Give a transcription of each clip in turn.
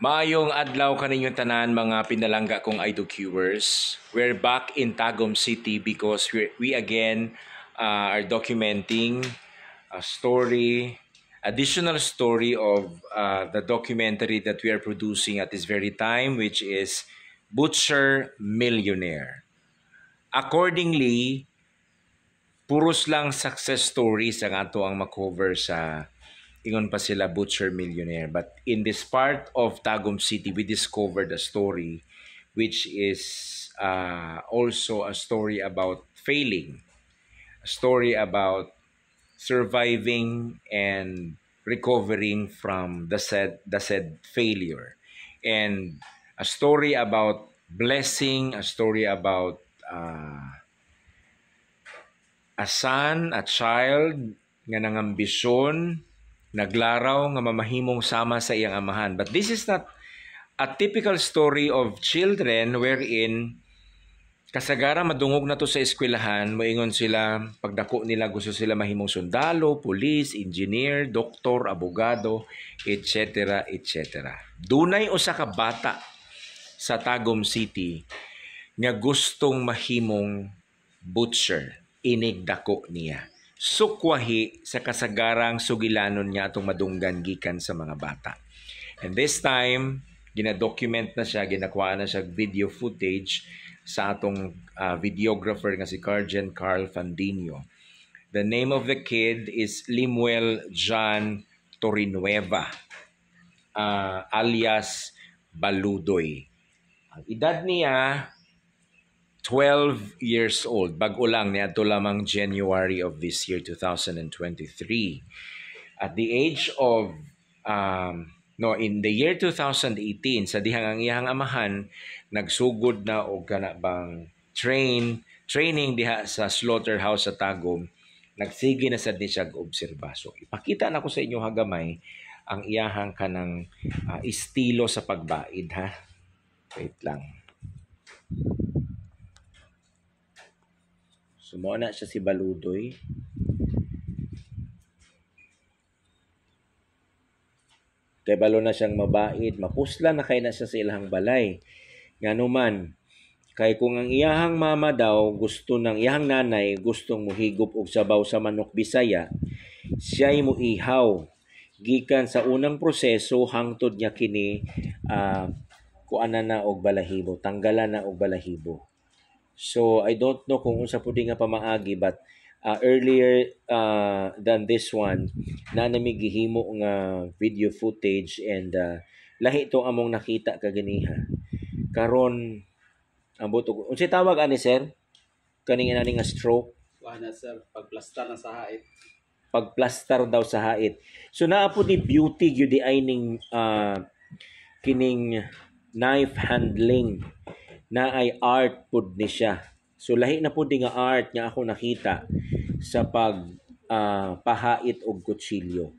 Maayong adlaw kaninyong tanan mga pinalangga kong IDOCuers. We're back in Tagum City because we again are documenting a story, additional story of the documentary that we are producing at this very time, which is Butcher Millionaire. Accordingly, puros lang success stories ang ato ang makover sa ingon pa sila Butcher Millionaire. But in this part of Tagum City, we discovered a story which is also a story about failing, a story about surviving and recovering from the said failure, and a story about blessing, a story about a son, a child nga nangambisyon, naglaraw nga mamahimong sama sa iyang amahan. But this is not a typical story of children wherein kasagara madungog na to sa eskwelahan, moingon sila, pagdako nila gusto sila mahimong sundalo, pulis, engineer, doktor, abogado, etc. etc. Dunay usa ka bata sa Tagum City nga gustong mahimong butcher, inigdako niya. Sukwahi sa kasagarang sugilanon niya atong madunggan gikan sa mga bata. And this time, gina-document na siya, ginakuha na siya video footage sa atong videographer nga si Carl Fandinho. The name of the kid is Limuel John Torinueva, alias Baludoy. Ang edad niya 12 years old. Bago lang niadto lamang January of this year 2023. At the age of in the year 2018, sa dihang ang iyang amahan nagsugod na og kana bang training diha sa slaughterhouse sa Tagum, nagsige na sad ni siya obserba. So ipakita na ko sa inyo hagamay ang iyahang kanang estilo sa pagbaid ha. Wait lang. Sumo na siya si Baludoy. Kay balo na siyang mabait, mapusla na kay na siya sa ilahang balay. Nganuman, kay kung ang iyahang mama daw gusto ng iyahang nanay gustong muhigop og sabaw sa manok Bisaya, siya'y muihaw. Gikan sa unang proseso hangtod niya kini kuanan na og balahibo, tanggalan na og balahibo. So I don't know kung unsa pud nga pamaagi, but earlier than this one na nami gihimo nga video footage, and lahi to among nakita kaganiha. Karon ambot og unsay tawag ani sir? Kaning inani nga stroke? Wala sir, pagplastar na sa hait. Pagplastar daw sa hait. So naa pud ni beauty gyud di ay ning kining knife handling, na ay art pud ni siya. So lahi na pud nga art nga ako nakita sa pag pahait og kutsilyo.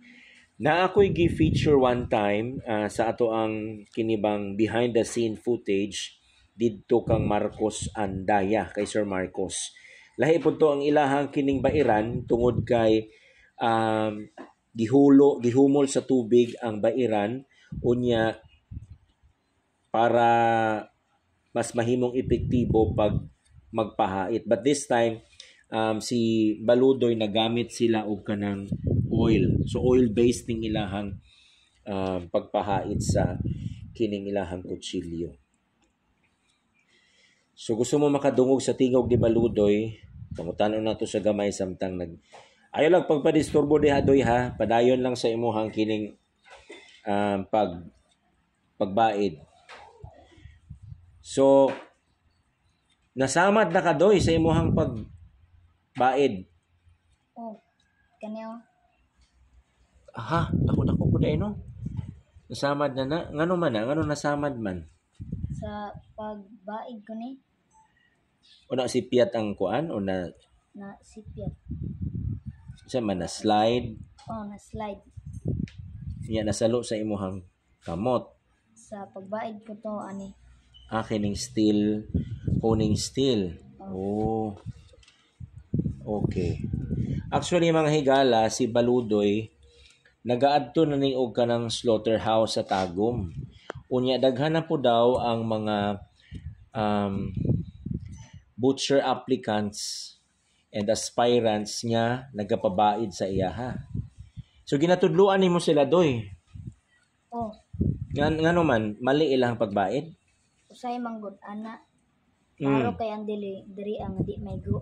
Na ako'y gi-feature one time sa ato ang kinibang behind the scene footage didto kang Marcos Andaya, kay Sir Marcos. Lahi pud to ang ilahang kining bairan tungod kay gihumol sa tubig ang bairan unya para mas mahimong epektibo pag magpahait. But this time, si Baludoy nagamit sila og kanang oil. So oil-based ning ilahang pagpahait sa kining ilahang kutsilyo. So gusto mo makadungog sa tingog ni Baludoy, pangutanon nato sa gamay samtang ayaw lang pagpadisturbo diha doy ha, padayon lang sa imuhang kining pagbaid. So, nasamad na ka doy sa imuhang pagbaid. Oh, kanyo. Aha, dako ko dai no. Nasamad na. Ngano man na? Ngano nasamad man? Sa pagbaid ko ni. O na sipyat ang kuan o na sipyat. Sa man na slide. Oh, na slide. Yan nasalo sa imuhang kamot. Sa pagbaid ko to ani. Kining steel, honing steel. Oh. Okay. Actually mga higala, si Baludoy nagaadto na ning og kanang slaughterhouse sa Tagum. Unya daghan na po daw ang mga um, butcher applicants and aspirants nga nagapabaid sa iyaha. So ginatudluan nimo sila doy. Oh, Ngano man mali ilang pagbaid? usay manggod ana. Mm. Paro kay ang diri ang di may go.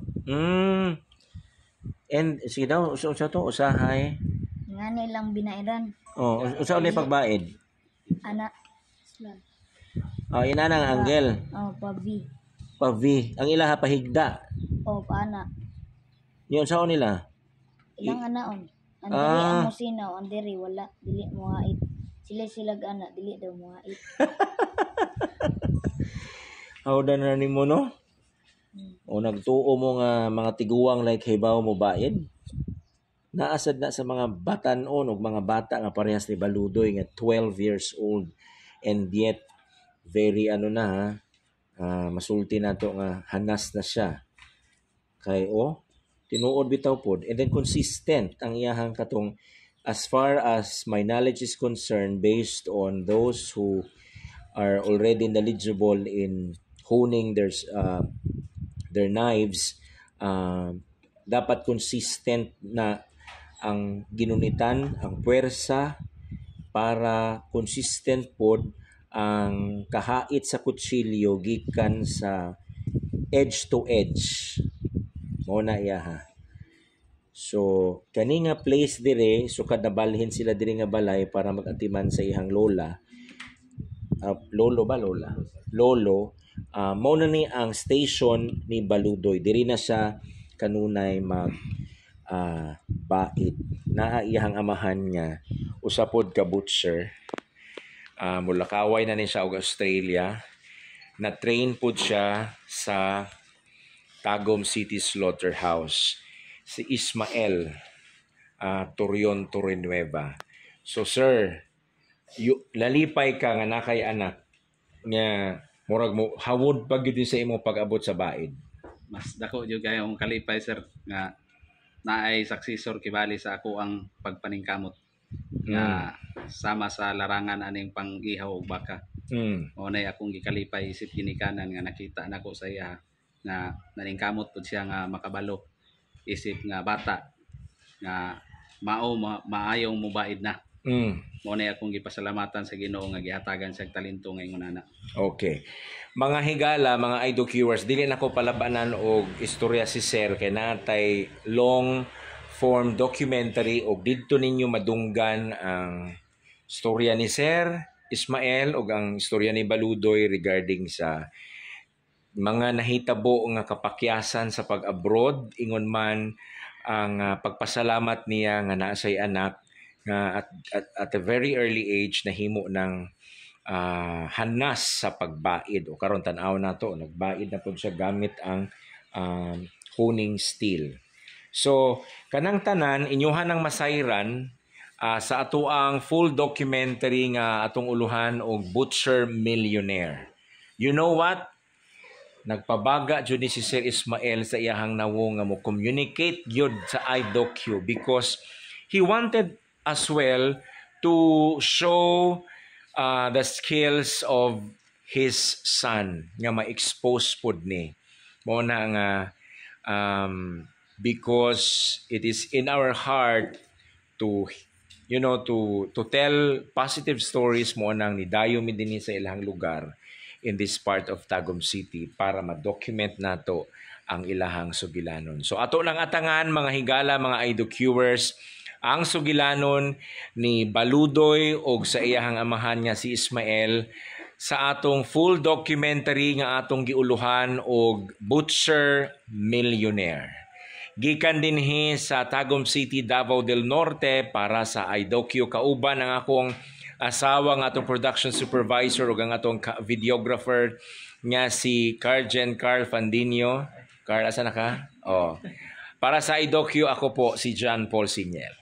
And sige daw usa to usahay. Nga nilang binairan. Oh, usa ni pagbaid. Ana. Islam. Oh, ina nang anggel. Oh, pabi. Pavi. Ang ilaha pahigda. Oh, paana. Yun sao nila? Ilang anaon. Ang diri ang musinaw, ang diri wala dili mo hait. Sila ana dili daw mo hait. Hawda na nimo no? O nagtuo mo nga mga tiguang like hibaw mo baid. Naasad na sa mga batanon o mga bata nga parehas ni Baludoy nga 12 years old and yet very masulti na to nga hanas na siya. Kay tinuod bitaw pod and then consistent ang iyahang katong as far as my knowledge is concerned based on those who are already knowledgeable in honing their knives, dapat consistent na ang ginunitan, ang puwersa para consistent pod ang kahait sa kutsilyo gikan sa edge to edge. Mo na iyaha. So kani nga place dire so kada balhin sila dire nga balay para magatiman sa ihang lola. Lolo ba lola? Lolo. Mao na ni ang station ni Baludoy. Diri na siya kanunay mag bait. Naa iyang amahan nga usapod ka butcher. Mulakaway na ni siya og Australia. Na-train pod siya sa Tagum City Slaughterhouse. Si Ismael Turion Torrenueva. So sir, lalipay ka nga nakay anak nga murag mo hawod pag gyud sa imo pag-abot sa baid. Mas dako jud kayo ang kalipay sir nga naay successor kibali sa ako ang pagpaningkamot nga sama sa larangan aning pang-ihaw og baka. Mo nay akong gikalipay isip ginikanan nga nakita nako sa iya nga naningkamot pud siya nga makabalo isip nga bata nga maayong mubaid na. Mo na akong gipasalamatan sa Ginoo nga gihatagan sa talento ngayon ana. Okay. Mga higala, mga idol viewers, dili na ko palabanan og istorya si Sir kay natay long form documentary og didto ninyo madunggan ang istorya ni Sir Ismael og ang istorya ni Baludoy regarding sa mga nahitabo nga kapakyasan sa pag-abroad ingon man ang pagpasalamat niya nga naa say anak nga at a very early age nahimo ng hanas sa pagbaid o karon tan-aw nato nagbaid na pud siya gamit ang honing steel. So kanang tanan inyuhan ang masayran sa atoang full documentary nga atong uluhan og Butcher Millionaire. You know what? Nagpabaga jud ni si Sir Ismael sa iyahang nawo nga mo communicate gyud sa iDocu because he wanted as well to show the skills of his son nga ma-expose pod ni. Mo na nga because it is in our heart to to tell positive stories mo nang nidayo mi dinhi sa ilang lugar in this part of Tagum City para ma-document nato ang ilahang sugilanon. So ato lang atangan mga higala, mga iDocuers, ang sugilanon ni Baludoy og sa iyahang amahan nga si Ismael sa atong full documentary nga atong giuluhan og Butcher Millionaire. Gikan dinhi sa Tagum City, Davao del Norte para sa iDocu kauban ang akong asawa nga atong production supervisor ug ang atong videographer nga si Carl Fandinho. Carl, asa na ka? Para sa iDocu ako po si John Paul Siniel.